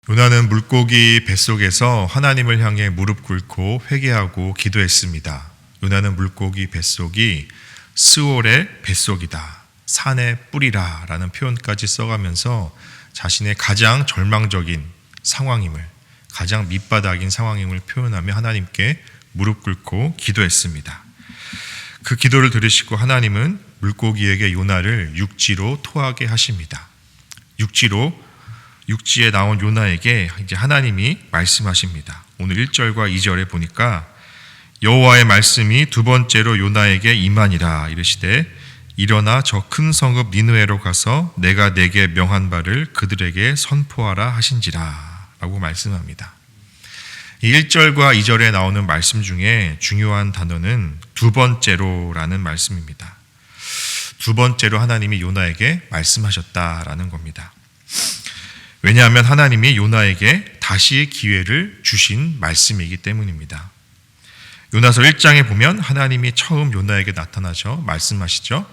요나는 물고기 뱃속에서 하나님을 향해 무릎 꿇고 회개하고 기도했습니다. 요나는 물고기 뱃속이 스올의 뱃속이다, 산의 뿌리라 라는 표현까지 써가면서 자신의 가장 절망적인 상황임을, 가장 밑바닥인 상황임을 표현하며 하나님께 무릎 꿇고 기도했습니다. 그 기도를 들으시고 하나님은 물고기에게 요나를 육지로 토하게 하십니다. 육지에 나온 요나에게 이제 하나님이 말씀하십니다. 오늘 1절과 2절에 보니까 여호와의 말씀이 두 번째로 요나에게 임하니라. 이르시되 일어나 저 큰 성읍 니느웨로 가서 내가 내게 명한 바를 그들에게 선포하라 하신지라 라고 말씀합니다. 이 1절과 2절에 나오는 말씀 중에 중요한 단어는 두 번째로라는 말씀입니다. 두 번째로 하나님이 요나에게 말씀하셨다라는 겁니다. 왜냐하면 하나님이 요나에게 다시 기회를 주신 말씀이기 때문입니다. 요나서 1장에 보면 하나님이 처음 요나에게 나타나셔 말씀하시죠.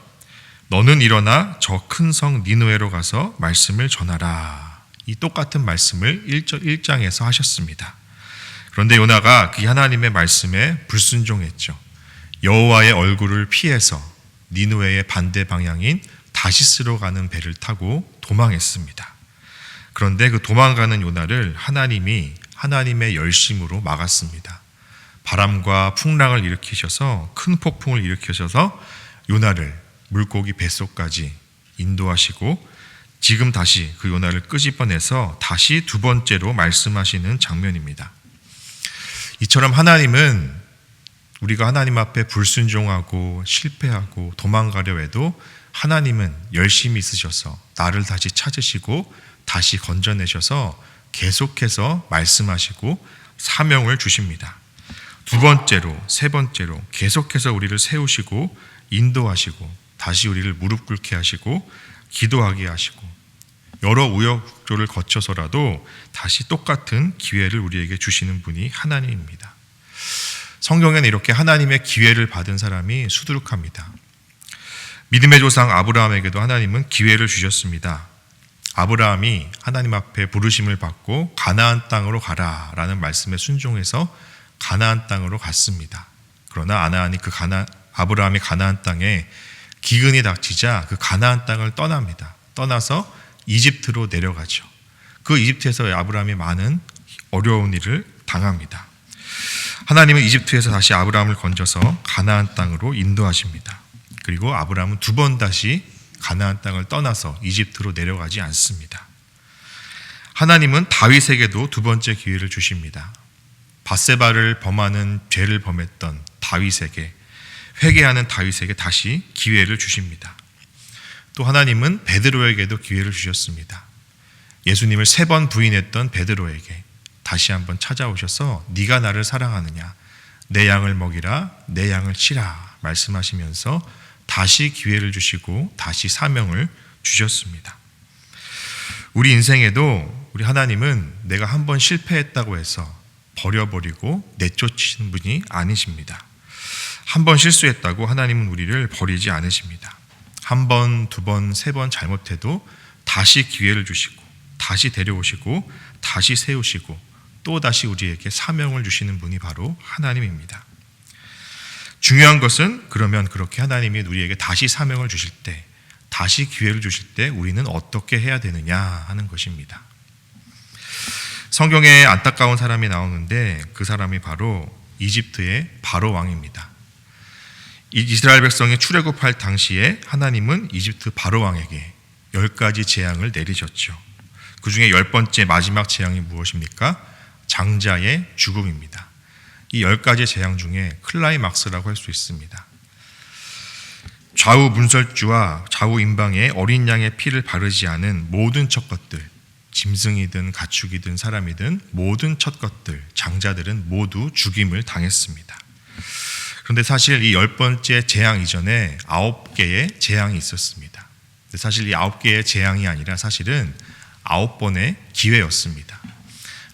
너는 일어나 저 큰 성 니느웨로 가서 말씀을 전하라. 이 똑같은 말씀을 1장에서 하셨습니다. 그런데 요나가 그 하나님의 말씀에 불순종했죠. 여호와의 얼굴을 피해서 니느웨의 반대 방향인 다시스로 가는 배를 타고 도망했습니다. 그런데 그 도망가는 요나를 하나님이 하나님의 열심으로 막았습니다. 바람과 풍랑을 일으키셔서 큰 폭풍을 일으키셔서 요나를 물고기 뱃속까지 인도하시고 지금 다시 그 요나를 끄집어내서 다시 두 번째로 말씀하시는 장면입니다. 이처럼 하나님은 우리가 하나님 앞에 불순종하고 실패하고 도망가려 해도 하나님은 열심히 있으셔서 나를 다시 찾으시고 다시 건져내셔서 계속해서 말씀하시고 사명을 주십니다. 두 번째로, 세 번째로 계속해서 우리를 세우시고 인도하시고 다시 우리를 무릎 꿇게 하시고 기도하게 하시고 여러 우여곡절을 거쳐서라도 다시 똑같은 기회를 우리에게 주시는 분이 하나님입니다. 성경에는 이렇게 하나님의 기회를 받은 사람이 수두룩합니다. 믿음의 조상 아브라함에게도 하나님은 기회를 주셨습니다. 아브라함이 하나님 앞에 부르심을 받고 가나안 땅으로 가라라는 말씀에 순종해서 가나안 땅으로 갔습니다. 그러나 아브라함이 가나안 땅에 기근이 닥치자 그 가나안 땅을 떠납니다. 떠나서 이집트로 내려가죠. 그 이집트에서 아브라함이 많은 어려운 일을 당합니다. 하나님은 이집트에서 다시 아브라함을 건져서 가나안 땅으로 인도하십니다. 그리고 아브라함은 두 번 다시 가나안 땅을 떠나서 이집트로 내려가지 않습니다. 하나님은 다윗에게도 두 번째 기회를 주십니다. 밧세바를 범하는 죄를 범했던 다윗에게, 회개하는 다윗에게 다시 기회를 주십니다. 또 하나님은 베드로에게도 기회를 주셨습니다. 예수님을 3번 부인했던 베드로에게 다시 한번 찾아오셔서 네가 나를 사랑하느냐, 내 양을 먹이라, 내 양을 치라 말씀하시면서 다시 기회를 주시고 다시 사명을 주셨습니다. 우리 인생에도 우리 하나님은 내가 한번 실패했다고 해서 버려버리고 내쫓으시는 분이 아니십니다. 한번 실수했다고 하나님은 우리를 버리지 않으십니다. 한 번, 두 번, 세 번 잘못해도 다시 기회를 주시고 다시 데려오시고 다시 세우시고 또 다시 우리에게 사명을 주시는 분이 바로 하나님입니다. 중요한 것은 그러면 그렇게 하나님이 우리에게 다시 사명을 주실 때, 다시 기회를 주실 때 우리는 어떻게 해야 되느냐 하는 것입니다. 성경에 안타까운 사람이 나오는데 그 사람이 바로 이집트의 바로 왕입니다. 이스라엘 백성이 출애굽할 당시에 하나님은 이집트 바로 왕에게 10가지 재앙을 내리셨죠. 그 중에 10번째 마지막 재앙이 무엇입니까? 장자의 죽음입니다. 이 10가지 재앙 중에 클라이막스라고 할 수 있습니다. 좌우 문설주와 좌우 임방에 어린 양의 피를 바르지 않은 모든 첫 것들, 짐승이든 가축이든 사람이든 모든 첫 것들, 장자들은 모두 죽임을 당했습니다. 그런데 사실 이 10번째 재앙 이전에 9개의 재앙이 있었습니다. 사실 이 9개의 재앙이 아니라 사실은 9번의 기회였습니다.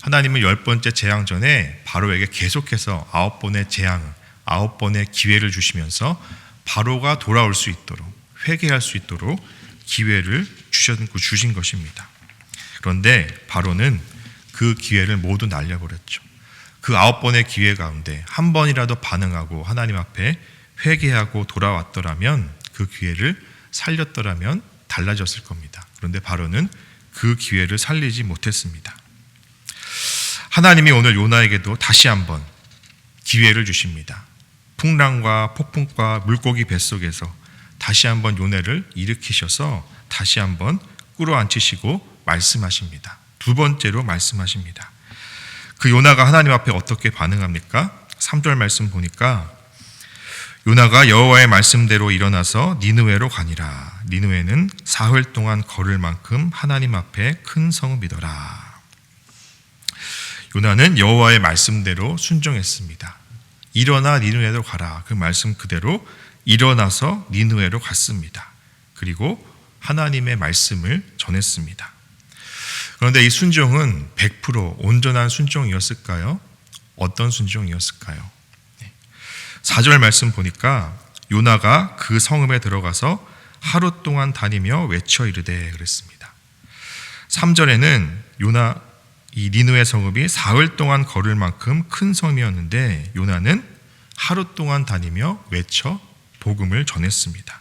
하나님은 10번째 재앙 전에 바로에게 계속해서 9번의 재앙, 9번의 기회를 주시면서 바로가 돌아올 수 있도록, 회개할 수 있도록 기회를 주신 것입니다. 그런데 바로는 그 기회를 모두 날려버렸죠. 그 9번의 기회 가운데 한 번이라도 반응하고 하나님 앞에 회개하고 돌아왔더라면, 그 기회를 살렸더라면 달라졌을 겁니다. 그런데 바로는 그 기회를 살리지 못했습니다. 하나님이 오늘 요나에게도 다시 한번 기회를 주십니다. 풍랑과 폭풍과 물고기 뱃속에서 다시 한번 요나를 일으키셔서 다시 한번 끌어안히시고 말씀하십니다. 두 번째로 말씀하십니다. 그 요나가 하나님 앞에 어떻게 반응합니까? 3절 말씀 보니까 요나가 여호와의 말씀대로 일어나서 니느웨로 가니라. 니느웨는 사흘 동안 걸을 만큼 하나님 앞에 큰 성읍이더라. 요나는 여호와의 말씀대로 순종했습니다. 일어나 니느웨로 가라. 그 말씀 그대로 일어나서 니느웨로 갔습니다. 그리고 하나님의 말씀을 전했습니다. 그런데 이 순종은 100% 온전한 순종이었을까요? 어떤 순종이었을까요? 4절 말씀 보니까 요나가 그 성읍에 들어가서 하루 동안 다니며 외쳐 이르되 그랬습니다. 3절에는 요나 이 니느웨 성읍이 사흘 동안 걸을 만큼 큰 성이었는데 요나는 하루 동안 다니며 외쳐 복음을 전했습니다.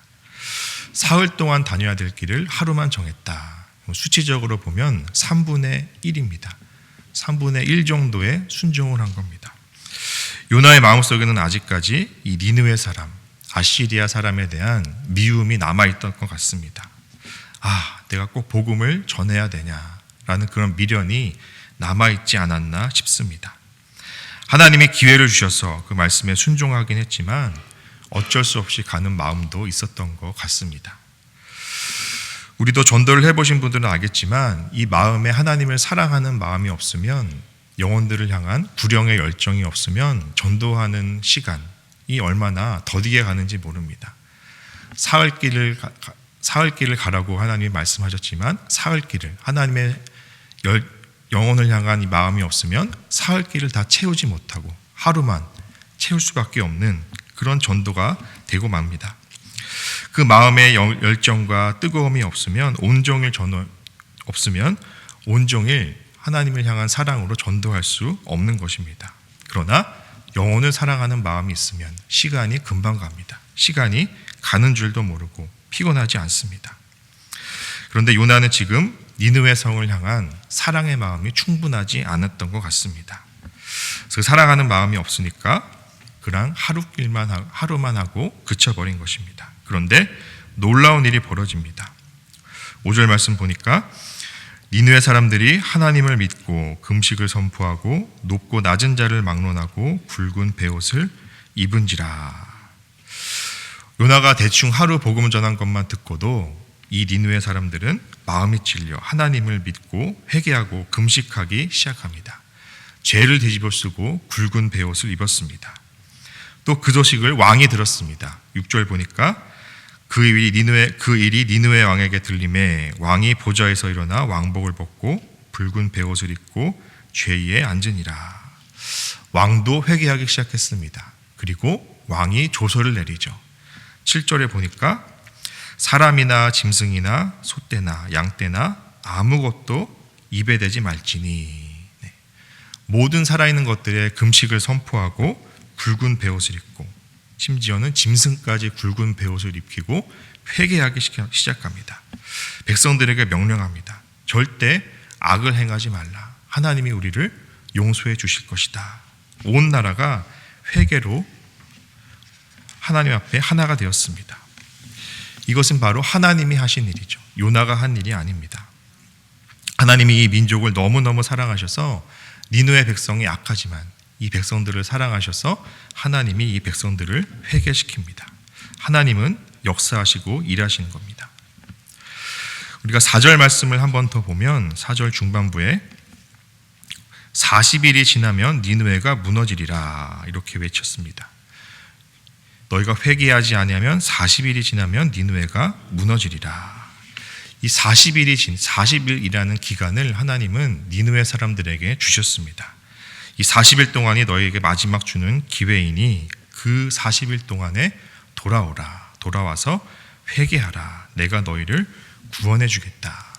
사흘 동안 다녀야 될 길을 하루만 정했다. 수치적으로 보면 3분의 1입니다. 3분의 1 정도의 순종을 한 겁니다. 요나의 마음속에는 아직까지 이 니느웨 사람, 아시리아 사람에 대한 미움이 남아있던 것 같습니다. 내가 꼭 복음을 전해야 되냐라는 그런 미련이 남아있지 않았나 싶습니다. 하나님이 기회를 주셔서 그 말씀에 순종하긴 했지만 어쩔 수 없이 가는 마음도 있었던 것 같습니다. 우리도 전도를 해보신 분들은 알겠지만 이 마음에 하나님을 사랑하는 마음이 없으면, 영혼들을 향한 구령의 열정이 없으면 전도하는 시간이 얼마나 더디게 가는지 모릅니다. 사흘 길을 가라고 하나님이 말씀하셨지만 사흘 길을, 하나님의 영혼을 향한 이 마음이 없으면 사흘 길을 다 채우지 못하고 하루만 채울 수밖에 없는 그런 전도가 되고 맙니다. 그 마음의 열정과 뜨거움이 없으면, 온종일 하나님을 향한 사랑으로 전도할 수 없는 것입니다. 그러나 영혼을 사랑하는 마음이 있으면 시간이 금방 갑니다. 시간이 가는 줄도 모르고 피곤하지 않습니다. 그런데 요나는 지금 니느웨 성을 향한 사랑의 마음이 충분하지 않았던 것 같습니다. 그래서 사랑하는 마음이 없으니까 그냥 하루만 하고 그쳐버린 것입니다. 그런데 놀라운 일이 벌어집니다. 5절 말씀 보니까 니느웨 사람들이 하나님을 믿고 금식을 선포하고 높고 낮은 자를 막론하고 굵은 베옷을 입은지라. 요나가 대충 하루 복음 전한 것만 듣고도 이 니느웨 사람들은 마음이 찔려 하나님을 믿고 회개하고 금식하기 시작합니다. 죄를 뒤집어 쓰고 굵은 베옷을 입었습니다. 또 그 소식을 왕이 들었습니다. 6절 보니까 그 일이 니느웨 왕에게 들림에 왕이 보좌에서 일어나 왕복을 벗고 붉은 베옷을 입고 죄위에 앉으니라. 왕도 회개하기 시작했습니다. 그리고 왕이 조서를 내리죠. 7절에 보니까 사람이나 짐승이나 소떼나 양떼나 아무것도 입에 대지 말지니. 모든 살아있는 것들의 금식을 선포하고 굵은 베옷을 입고, 심지어는 짐승까지 굵은 베옷을 입히고 회개하기 시작합니다. 백성들에게 명령합니다. 절대 악을 행하지 말라. 하나님이 우리를 용서해 주실 것이다. 온 나라가 회개로 하나님 앞에 하나가 되었습니다. 이것은 바로 하나님이 하신 일이죠. 요나가 한 일이 아닙니다. 하나님이 이 민족을 너무너무 사랑하셔서 니느웨 백성이 악하지만 이 백성들을 사랑하셔서 하나님이 이 백성들을 회개시킵니다. 하나님은 역사하시고 일하시는 겁니다. 우리가 4절 말씀을 한 번 더 보면 4절 중반부에 40일이 지나면 니느웨가 무너지리라 이렇게 외쳤습니다. 너희가 회개하지 아니하면 40일이 지나면 니느웨가 무너지리라. 이 40일이라는 기간을 하나님은 니느웨 사람들에게 주셨습니다. 이 40일 동안이 너희에게 마지막 주는 기회이니 그 40일 동안에 돌아와서 회개하라. 내가 너희를 구원해 주겠다.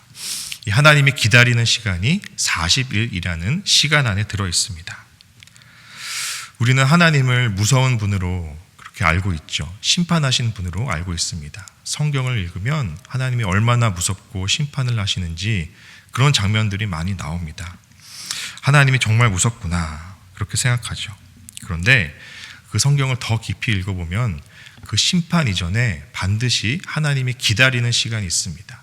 이 하나님이 기다리는 시간이 40일이라는 시간 안에 들어 있습니다. 우리는 하나님을 무서운 분으로 그렇게 알고 있죠. 심판하신 분으로 알고 있습니다. 성경을 읽으면 하나님이 얼마나 무섭고 심판을 하시는지 그런 장면들이 많이 나옵니다. 하나님이 정말 무섭구나 그렇게 생각하죠. 그런데 그 성경을 더 깊이 읽어보면 그 심판 이전에 반드시 하나님이 기다리는 시간이 있습니다.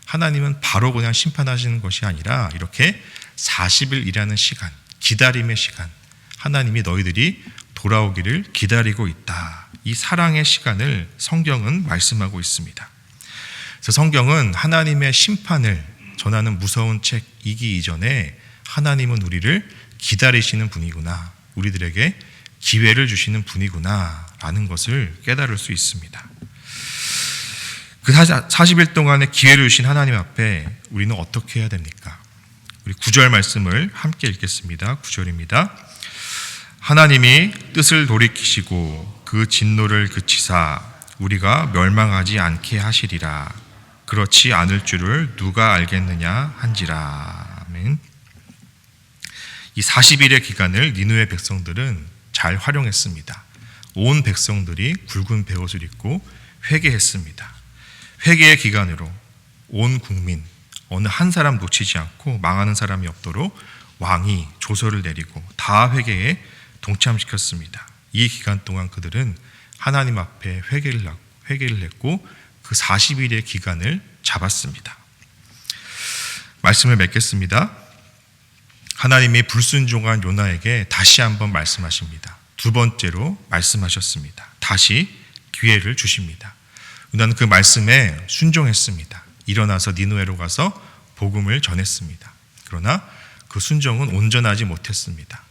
하나님은 바로 그냥 심판하시는 것이 아니라 이렇게 40일이라는 시간, 기다림의 시간, 하나님이 너희들이 돌아오기를 기다리고 있다. 이 사랑의 시간을 성경은 말씀하고 있습니다. 그래서 성경은 하나님의 심판을 전하는 무서운 책이기 이전에 하나님은 우리를 기다리시는 분이구나, 우리들에게 기회를 주시는 분이구나 라는 것을 깨달을 수 있습니다. 그 40일 동안의 기회를 주신 하나님 앞에 우리는 어떻게 해야 됩니까? 우리 9절 말씀을 함께 읽겠습니다. 9절입니다. 하나님이 뜻을 돌이키시고 그 진노를 그치사 우리가 멸망하지 않게 하시리라. 그렇지 않을 줄을 누가 알겠느냐 한지라. 아멘. 이 40일의 기간을 니느웨 백성들은 잘 활용했습니다. 온 백성들이 굵은 베옷을 입고 회개했습니다. 회개의 기간으로 온 국민 어느 한 사람 놓치지 않고 망하는 사람이 없도록 왕이 조서를 내리고 다 회개에 동참시켰습니다. 이 기간 동안 그들은 하나님 앞에 회개를 했고 그 40일의 기간을 잡았습니다. 말씀을 맺겠습니다. 하나님이 불순종한 요나에게 다시 한번 말씀하십니다. 두 번째로 말씀하셨습니다. 다시 기회를 주십니다. 요나는 그 말씀에 순종했습니다. 일어나서 니느웨로 가서 복음을 전했습니다. 그러나 그 순종은 온전하지 못했습니다.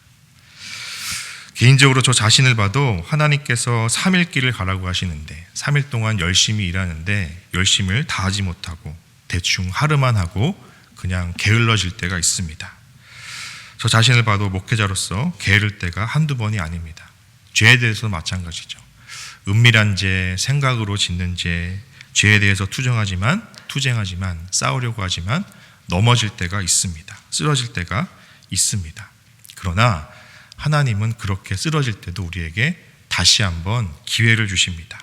개인적으로 저 자신을 봐도 하나님께서 3일 길을 가라고 하시는데 3일 동안 열심히 일하는데 열심을 다하지 못하고 대충 하루만 하고 그냥 게을러질 때가 있습니다. 저 자신을 봐도 목회자로서 게으를 때가 한두 번이 아닙니다. 죄에 대해서도 마찬가지죠. 은밀한 죄, 생각으로 짓는 죄, 죄에 대해서 투쟁하지만 싸우려고 하지만 넘어질 때가 있습니다. 쓰러질 때가 있습니다. 그러나 하나님은 그렇게 쓰러질 때도 우리에게 다시 한번 기회를 주십니다.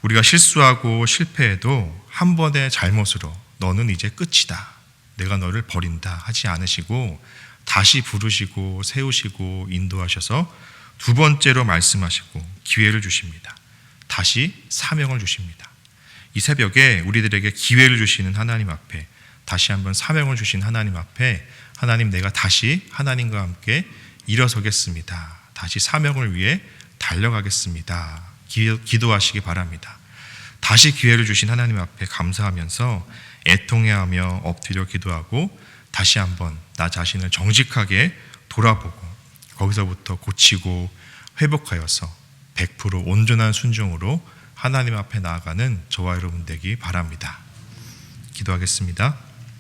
우리가 실수하고 실패해도 한 번의 잘못으로 너는 이제 끝이다, 내가 너를 버린다 하지 않으시고 다시 부르시고 세우시고 인도하셔서 두 번째로 말씀하시고 기회를 주십니다. 다시 사명을 주십니다. 이 새벽에 우리들에게 기회를 주시는 하나님 앞에, 다시 한번 사명을 주신 하나님 앞에, 하나님, 내가 다시 하나님과 함께 일어서겠습니다. 다시 사명을 위해 달려가겠습니다. 기도하시기 바랍니다. 다시 기회를 주신 하나님 앞에 감사하면서 애통해하며 엎드려 기도하고 다시 한번 나 자신을 정직하게 돌아보고 거기서부터 고치고 회복하여서 100% 온전한 순종으로 하나님 앞에 나아가는 저와 여러분 되기 바랍니다. 기도하겠습니다.